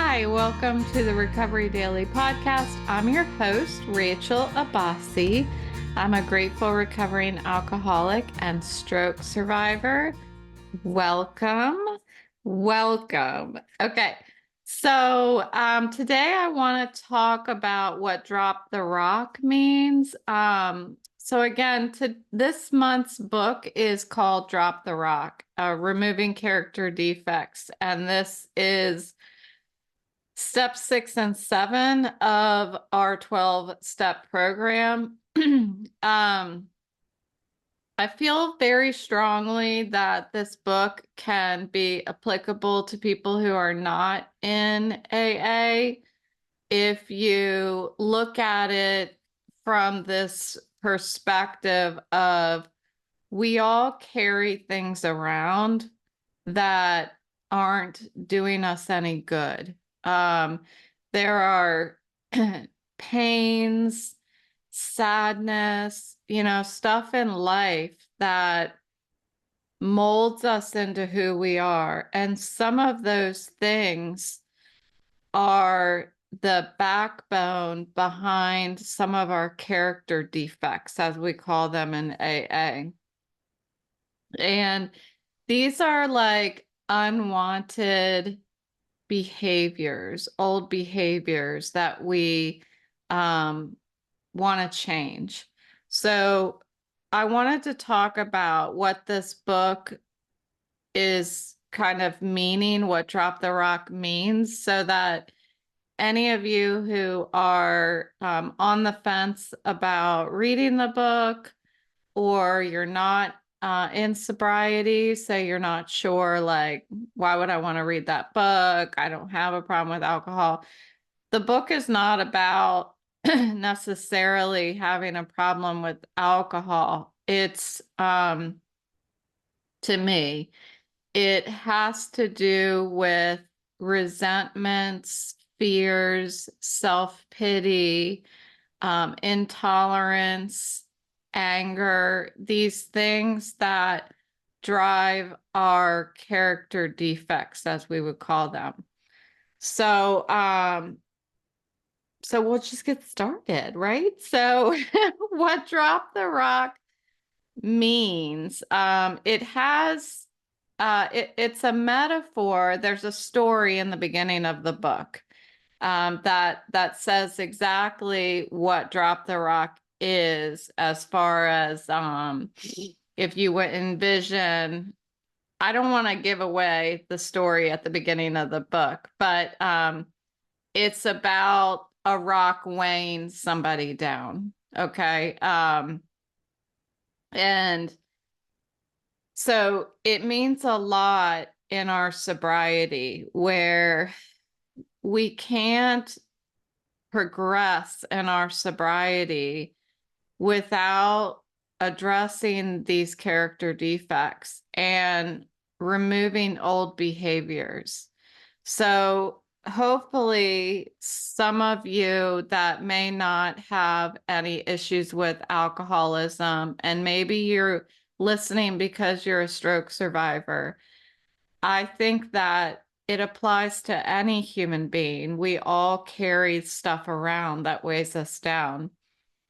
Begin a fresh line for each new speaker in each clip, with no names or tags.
Hi, welcome to the Recovery Daily Podcast. I'm your host, Rachel Abbasi. I'm a grateful recovering alcoholic and stroke survivor. Welcome. Welcome. Okay. So today I want to talk about what drop the rock means. So again, this month's book is called Drop the Rock, Removing Character Defects. And this is step 6 and 7 of our 12-step program. I feel very strongly that this book can be applicable to people who are not in AA. If you look at it from this perspective of we all carry things around that aren't doing us any good. There are pains, sadness, stuff in life that molds us into who we are. And some of those things are the backbone behind some of our character defects, as we call them in AA. And these are like unwanted behaviors, old behaviors that we want to change. So I wanted to talk about what this book is kind of meaning, what Drop the Rock means, so that any of you who are on the fence about reading the book, or you're not in sobriety, so you're not sure, like, why would I want to read that book? I don't have a problem with alcohol. The book is not about necessarily having a problem with alcohol. It's, to me, it has to do with resentments, fears, self-pity, intolerance, anger, these things that drive our character defects, as we would call them. So, so we'll just get started, right? So what Drop the Rock means, it has, it's a metaphor. There's a story in the beginning of the book that says exactly what Drop the Rock is, as far as if you would envision. I don't want to give away the story at the beginning of the book, but it's about a rock weighing somebody down. Okay. And so it means a lot in our sobriety, where we can't progress in our sobriety without addressing these character defects and removing old behaviors. So hopefully some of you that may not have any issues with alcoholism, and maybe you're listening because you're a stroke survivor, I think that it applies to any human being. We all carry stuff around that weighs us down.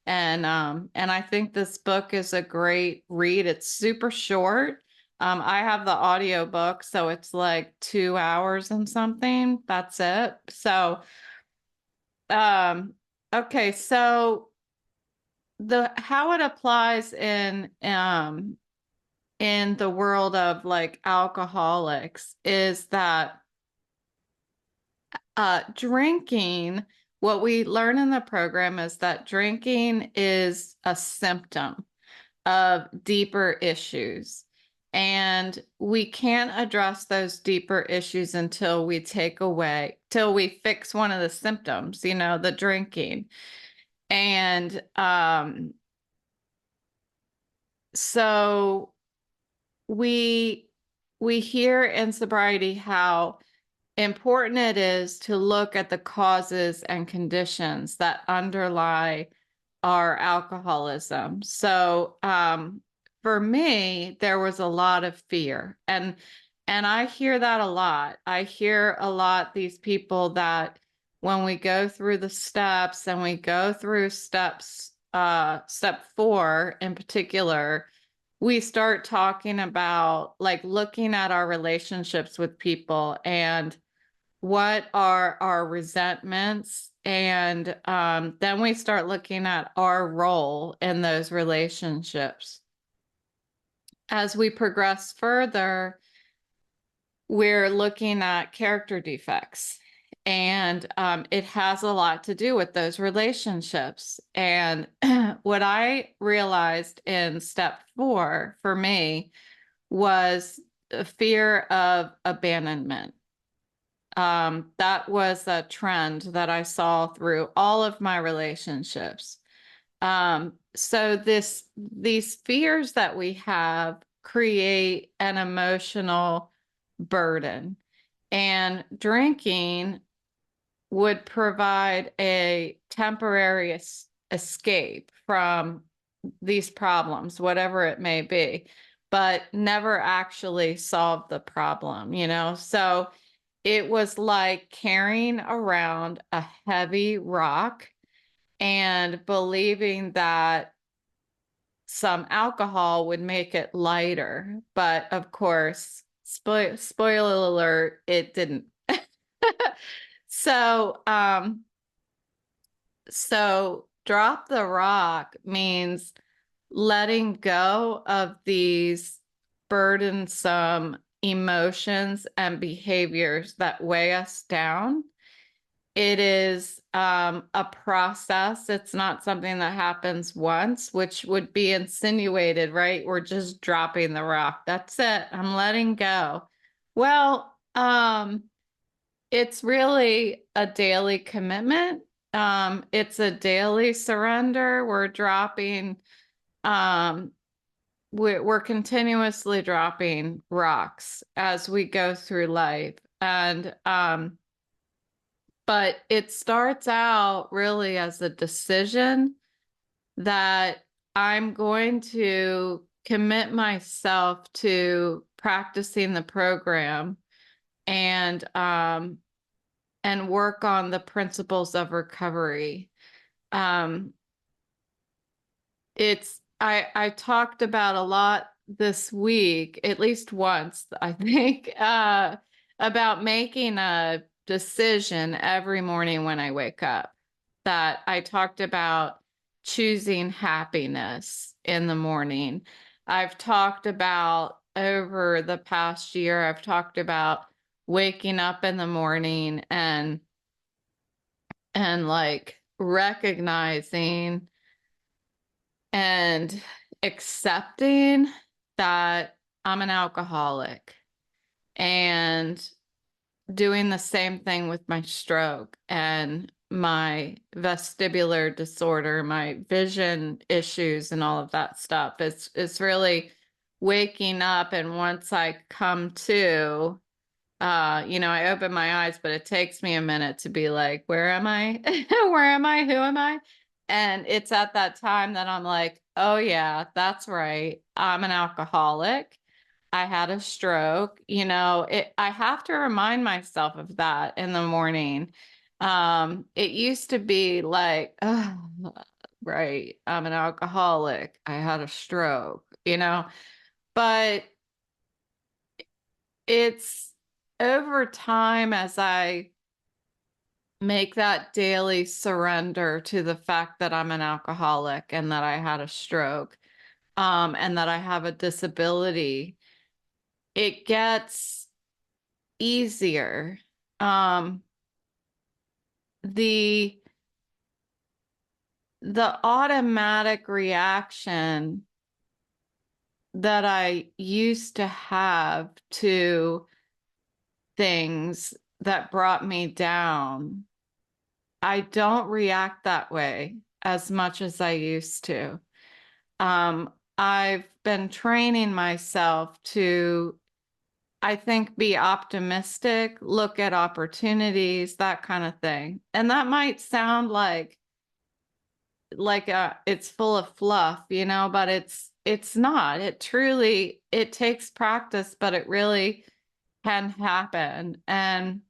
And I think this book is a great read. It's super short. I have the audio book, so it's like 2 hours and something. That's it. So, okay. So how it applies in the world of like alcoholics is that drinking, what we learn in the program is that drinking is a symptom of deeper issues. And we can't address those deeper issues until we till we fix one of the symptoms, the drinking. And so we hear in sobriety how important it is to look at the causes and conditions that underlie our alcoholism. So for me, there was a lot of fear. And And I hear that a lot. I hear a lot these people that when we go through the steps and we go through step 4 in particular, we start talking about like looking at our relationships with people and what are our resentments. And then we start looking at our role in those relationships. As we progress further, we're looking at character defects, and it has a lot to do with those relationships. And what I realized in step 4 for me was a fear of abandonment. That was a trend that I saw through all of my relationships. So these fears that we have create an emotional burden, and drinking would provide a temporary escape from these problems, whatever it may be, but never actually solve the problem, you know? So it was like carrying around a heavy rock and believing that some alcohol would make it lighter. But of course, spoiler alert, it didn't. So, so drop the rock means letting go of these burdensome emotions and behaviors that weigh us down. It is a process. It's not something that happens once, which would be insinuated, right? We're just dropping the rock. That's it. I'm letting go. Well, it's really a daily commitment. It's a daily surrender. We're dropping, we're continuously dropping rocks as we go through life. And, but it starts out really as a decision that I'm going to commit myself to practicing the program and work on the principles of recovery. I talked about a lot this week, at least once, I think, about making a decision every morning when I wake up. That I talked about choosing happiness in the morning. I've talked about over the past year, I've talked about waking up in the morning and like recognizing and accepting that I'm an alcoholic, and doing the same thing with my stroke and my vestibular disorder, my vision issues and all of that stuff. It's really waking up, and once I come to, I open my eyes, but it takes me a minute to be like, where am I? Where am I? Who am I? And it's at that time that I'm like, oh yeah, that's right. I'm an alcoholic. I had a stroke. I have to remind myself of that in the morning. It used to be like, oh, right, I'm an alcoholic. I had a stroke, but it's over time as I make that daily surrender to the fact that I'm an alcoholic and that I had a stroke, and that I have a disability, it gets easier. The automatic reaction that I used to have to things that brought me down, I don't react that way as much as I used to. I've been training myself to, I think, be optimistic, look at opportunities, that kind of thing. And that might sound like it's full of fluff, but it's not. It truly, it takes practice, but it really can happen. And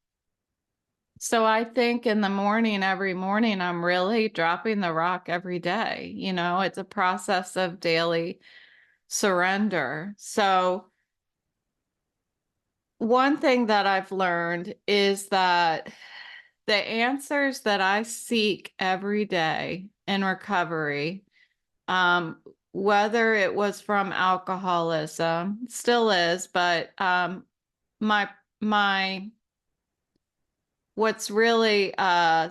so I think in the morning, every morning, I'm really dropping the rock every day. You know, it's a process of daily surrender. So one thing that I've learned is that the answers that I seek every day in recovery, whether it was from alcoholism, still is, but my my what's really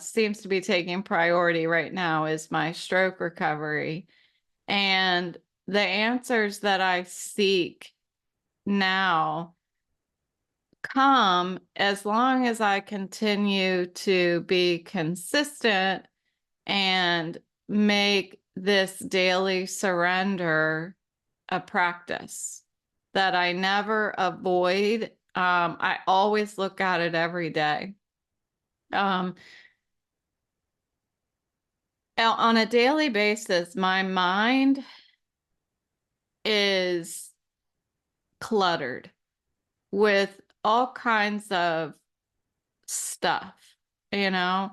seems to be taking priority right now is my stroke recovery. And the answers that I seek now come as long as I continue to be consistent and make this daily surrender a practice that I never avoid. I always look at it every day. On a daily basis, my mind is cluttered with all kinds of stuff, you know,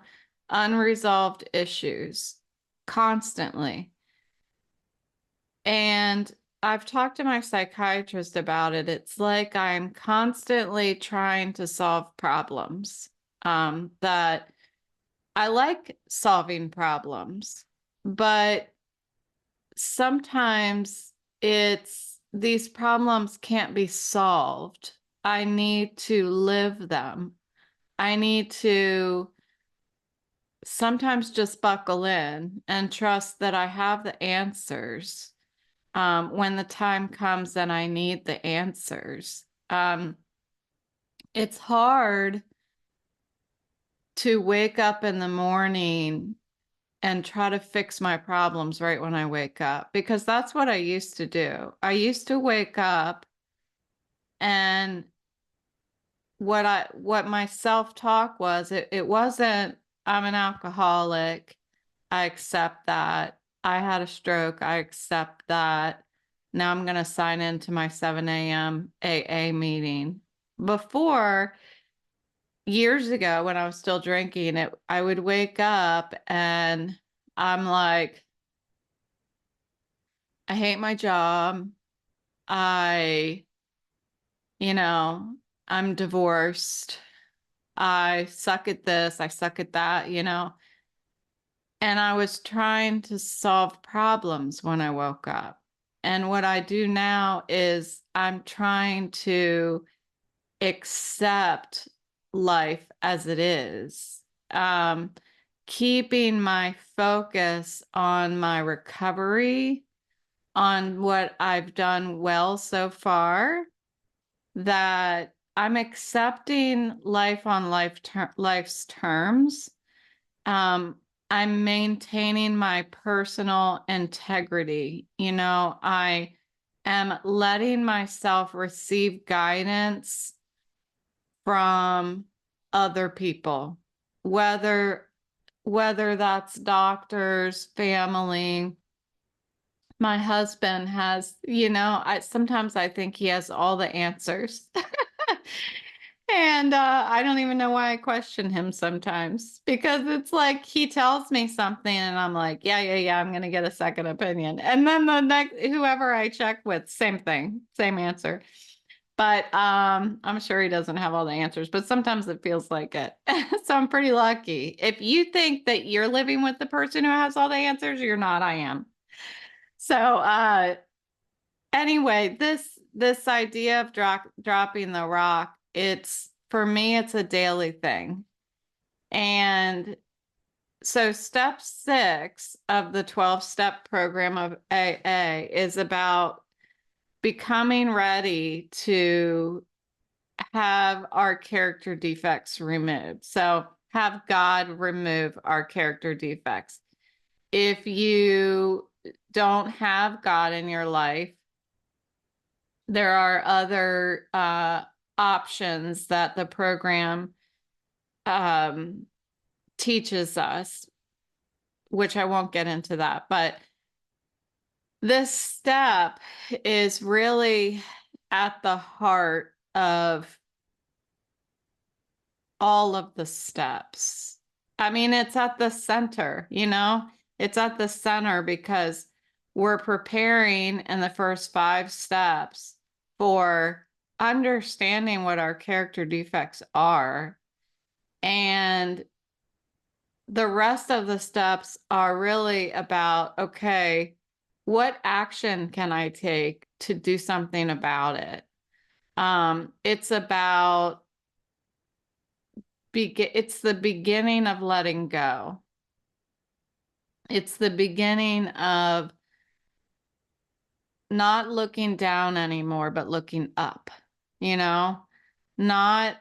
unresolved issues constantly. And I've talked to my psychiatrist about it. It's like I'm constantly trying to solve problems. That I like solving problems, but sometimes these problems can't be solved. I need to live them. I need to sometimes just buckle in and trust that I have the answers when the time comes and I need the answers. It's hard to wake up in the morning and try to fix my problems right when I wake up, because that's what I used to do. I used to wake up and what my self-talk was, it wasn't, I'm an alcoholic, I accept that. I had a stroke, I accept that. Now I'm going to sign into my 7 a.m. AA meeting. Before, years ago when I was still drinking, I would wake up and I'm like, I hate my job. I, you know, I'm divorced. I suck at this, I suck at that, you know. And I was trying to solve problems when I woke up. And what I do now is I'm trying to accept life as it is, keeping my focus on my recovery, on what I've done well so far, that I'm accepting life on life's terms. I'm maintaining my personal integrity. You know, I am letting myself receive guidance from other people, whether that's doctors, family. My husband has, you know, sometimes I think he has all the answers. And I don't even know why I question him sometimes, because it's like he tells me something and I'm like, yeah, I'm going to get a second opinion. And then the next, whoever I check with, same thing, same answer. But I'm sure he doesn't have all the answers, but sometimes it feels like it. So I'm pretty lucky. If you think that you're living with the person who has all the answers, you're not. I am. So anyway, this idea of dropping the rock, it's, for me, it's a daily thing. And so step 6 of the 12-step program of AA is about becoming ready to have our character defects removed. So have God remove our character defects. If you don't have God in your life, there are other options that the program teaches us, which I won't get into that. But this step is really at the heart of all of the steps. I mean, it's at the center, you know, it's at the center because we're preparing in the first 5 steps for understanding what our character defects are. And the rest of the steps are really about, okay, what action can I take to do something about it? It's about it's the beginning of letting go. It's the beginning of not looking down anymore, but looking up, you know, not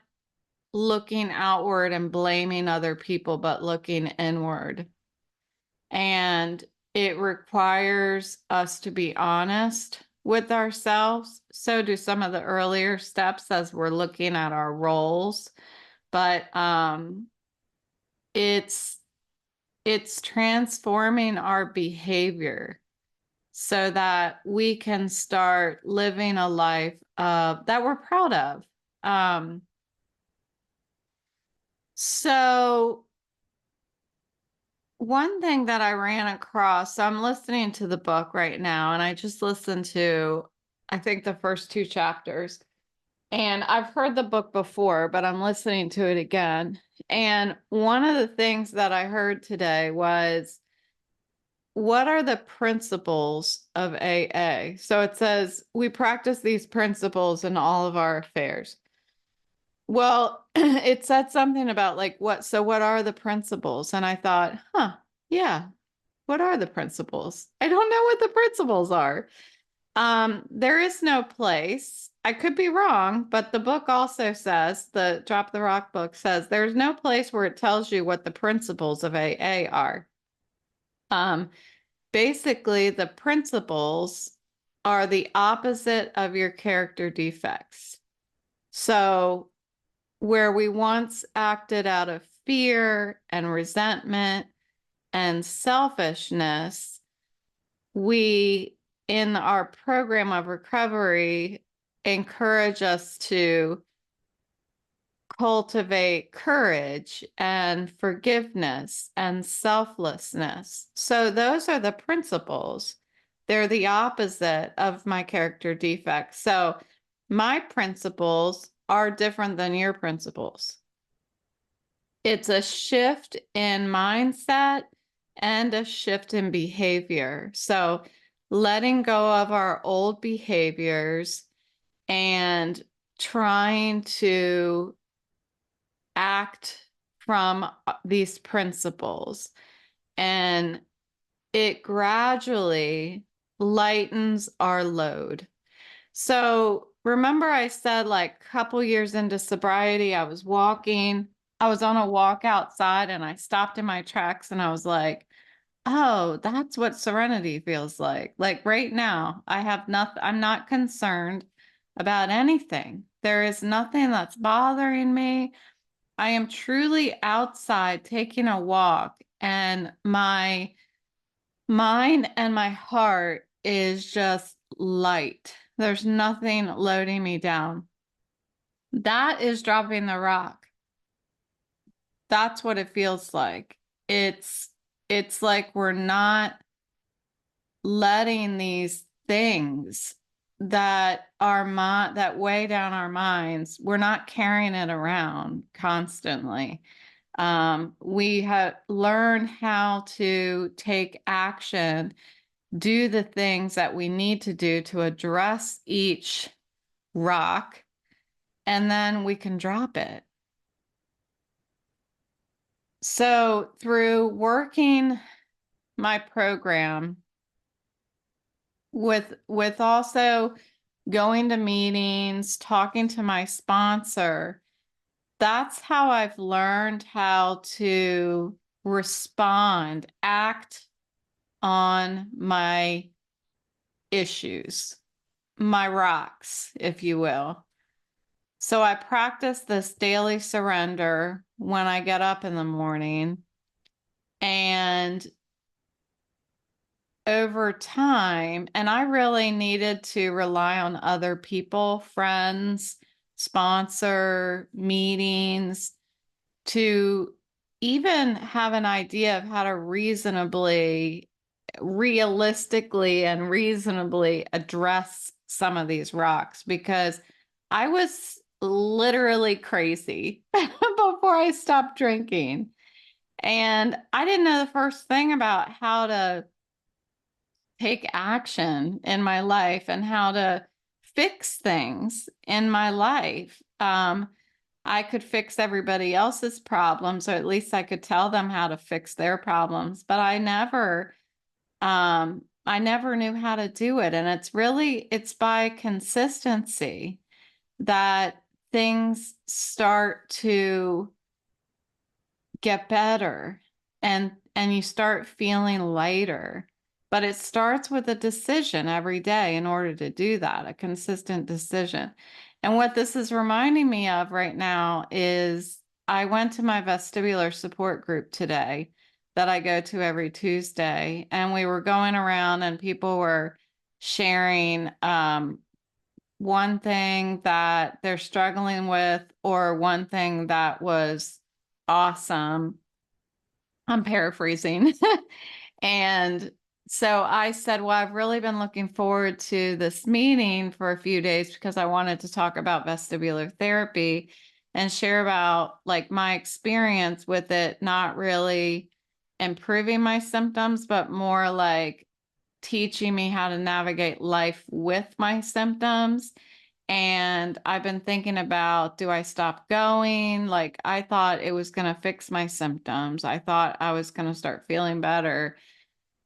looking outward and blaming other people, but looking inward. And it requires us to be honest with ourselves. So do some of the earlier steps as we're looking at our roles. But it's transforming our behavior so that we can start living a life that we're proud of. So one thing that I ran across, so I'm listening to the book right now, and I just listened to, I think, the first 2 chapters. And I've heard the book before, but I'm listening to it again. And one of the things that I heard today was, what are the principles of AA? So it says, we practice these principles in all of our affairs. Well, it said something about like, what are the principles? And I thought, yeah, what are the principles? I don't know what the principles are. There is no place. I could be wrong, but the book also says, the Drop the Rock book says, there's no place where it tells you what the principles of AA are. Basically, the principles are the opposite of your character defects. So where we once acted out of fear and resentment and selfishness, we, in our program of recovery, encourage us to cultivate courage and forgiveness and selflessness. So those are the principles. They're the opposite of my character defects. So my principles are different than your principles. It's a shift in mindset and a shift in behavior. So letting go of our old behaviors and trying to act from these principles. And it gradually lightens our load. So remember I said, like, a couple years into sobriety, I was on a walk outside and I stopped in my tracks and I was like, oh, that's what serenity feels like. Like right now, I'm not concerned about anything. There is nothing that's bothering me. I am truly outside taking a walk, and my mind and my heart is just light. There's nothing loading me down. That is dropping the rock. That's what it feels like. It's like we're not letting these things that weigh down our minds, we're not carrying it around constantly. We have learned how to take action, do the things that we need to do to address each rock, and then we can drop it. So through working my program, with also going to meetings, talking to my sponsor, that's how I've learned how to respond, act on my issues, my rocks, if you will. So I practice this daily surrender when I get up in the morning, and over time, and I really needed to rely on other people, friends, sponsor, meetings, to even have an idea of how to realistically and reasonably address some of these rocks, because I was literally crazy before I stopped drinking. And I didn't know the first thing about how to take action in my life and how to fix things in my life. I could fix everybody else's problems, or at least I could tell them how to fix their problems, but I never knew how to do it. And it's by consistency that things start to get better, and you start feeling lighter. But it starts with a decision every day in order to do that, a consistent decision. And what this is reminding me of right now is I went to my vestibular support group today that I go to every Tuesday, and we were going around and people were sharing one thing that they're struggling with, or one thing that was awesome. I'm paraphrasing. And so I said, well, I've really been looking forward to this meeting for a few days because I wanted to talk about vestibular therapy and share about like my experience with it, not really improving my symptoms, but more like teaching me how to navigate life with my symptoms. And I've been thinking about, do I stop going? Like, I thought it was going to fix my symptoms. I thought I was going to start feeling better.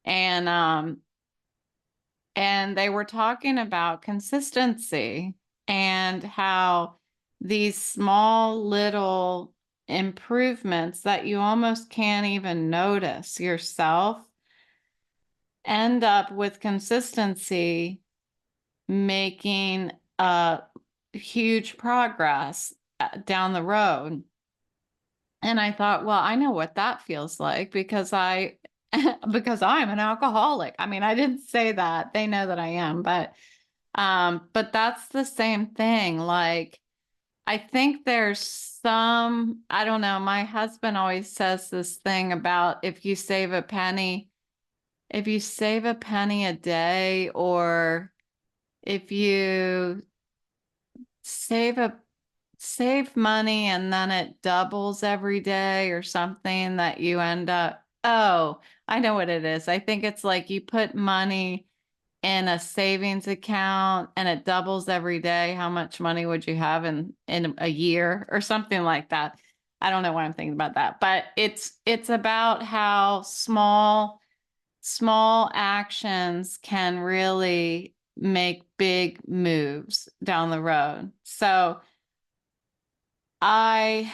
And they were talking about consistency and how these small little improvements that you almost can't even notice yourself end up with consistency making huge progress down the road. And I thought, well, I know what that feels like because because I'm an alcoholic. I mean, I didn't say that. They know that I am, but that's the same thing. Like, I think there's some, I don't know, my husband always says this thing about if you save a penny a day, or if you save money and then it doubles every day or something, that you end up, oh, I know what it is. I think it's like you put money in a savings account and it doubles every day. How much money would you have in a year or something like that? I don't know why I'm thinking about that, but it's about how small actions can really make big moves down the road. So I'm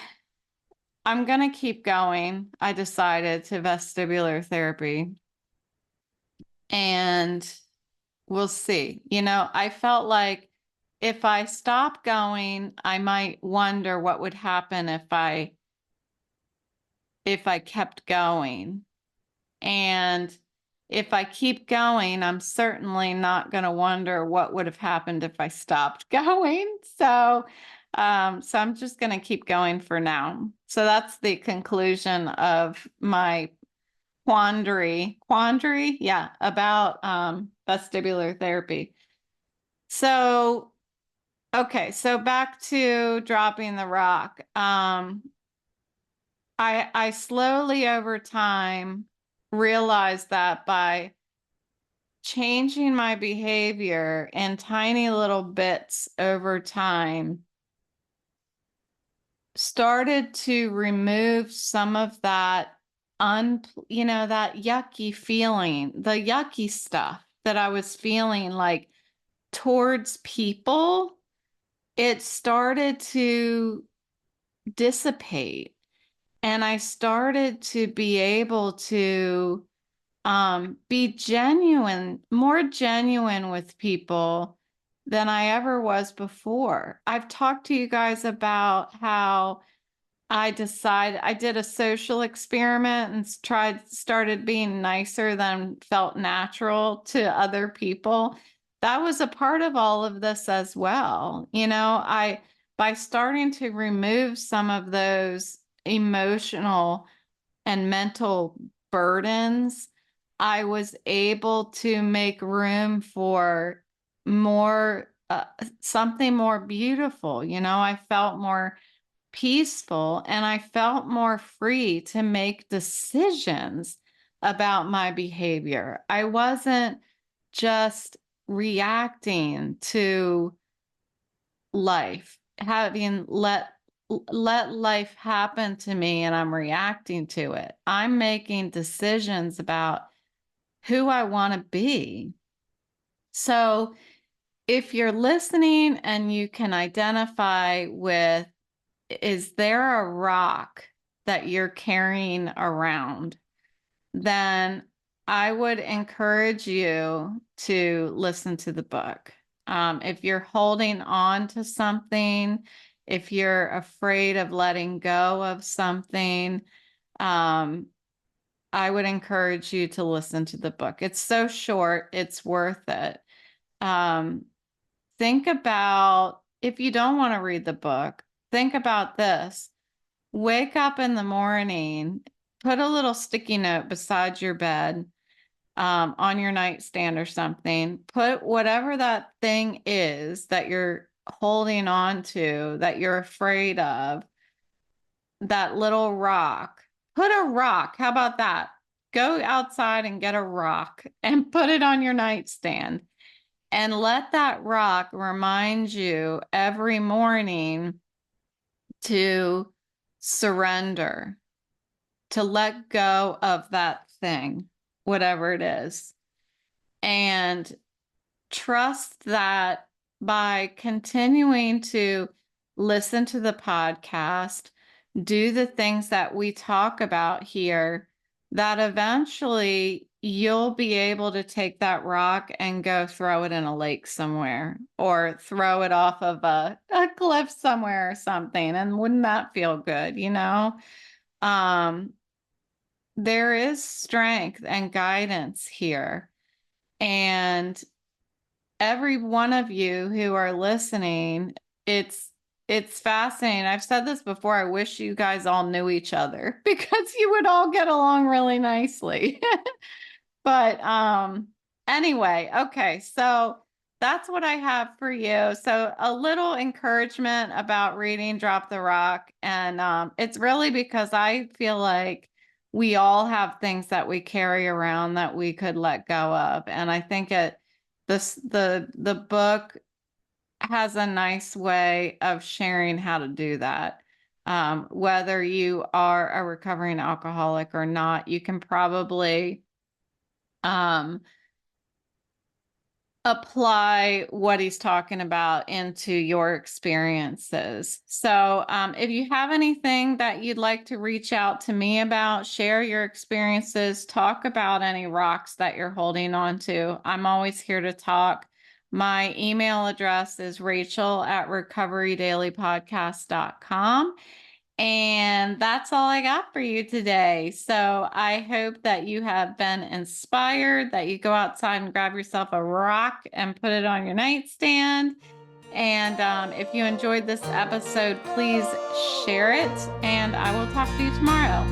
going to keep going. I decided to vestibular therapy, and we'll see. You know, I felt like if I stop going, I might wonder what would happen if I kept going. And if I keep going, I'm certainly not going to wonder what would have happened if I stopped going. So I'm just going to keep going for now. So that's the conclusion of my quandary, yeah, about vestibular therapy. So, okay, so back to dropping the rock. I slowly over time realized that by changing my behavior in tiny little bits over time, started to remove some of that that yucky feeling, the yucky stuff that I was feeling like towards people. It started to dissipate, and I started to be able to be more genuine with people than I ever was before. I've talked to you guys about how I did a social experiment and started being nicer than felt natural to other people. That was a part of all of this as well. By starting to remove some of those emotional and mental burdens, I was able to make room for more, something more beautiful. You know, I felt more peaceful and I felt more free to make decisions about my behavior. I wasn't just reacting to life, having let life happen to me and I'm reacting to it. I'm making decisions about who I want to be. So if you're listening and you can identify with, is there a rock that you're carrying around? Then I would encourage you to listen to the book. If you're holding on to something, if you're afraid of letting go of something, I would encourage you to listen to the book. It's so short, it's worth it. Think about, if you don't want to read the book, think about this. Wake up in the morning, put a little sticky note beside your bed, on your nightstand or something. Put whatever that thing is that you're holding on to, that you're afraid of, that little rock. Put a rock. How about that? Go outside and get a rock and put it on your nightstand. And let that rock remind you every morning to surrender, to let go of that thing, whatever it is. And trust that by continuing to listen to the podcast, do the things that we talk about here, that eventually you'll be able to take that rock and go throw it in a lake somewhere or throw it off of a cliff somewhere or something. And wouldn't that feel good, you know? There is strength and guidance here. And every one of you who are listening, it's fascinating. I've said this before. I wish you guys all knew each other because you would all get along really nicely. But anyway, okay, so that's what I have for you. So a little encouragement about reading Drop the Rock. And it's really because I feel like we all have things that we carry around that we could let go of. And I think the book has a nice way of sharing how to do that. Whether you are a recovering alcoholic or not, you can probably apply what he's talking about into your experiences. So if you have anything that you'd like to reach out to me about, share your experiences, talk about any rocks that you're holding on to, I'm always here to talk. My email address is rachel@recoverydailypodcast.com. And that's all I got for you today. So I hope that you have been inspired, that you go outside and grab yourself a rock and put it on your nightstand. And if you enjoyed this episode, please share it, and I will talk to you tomorrow.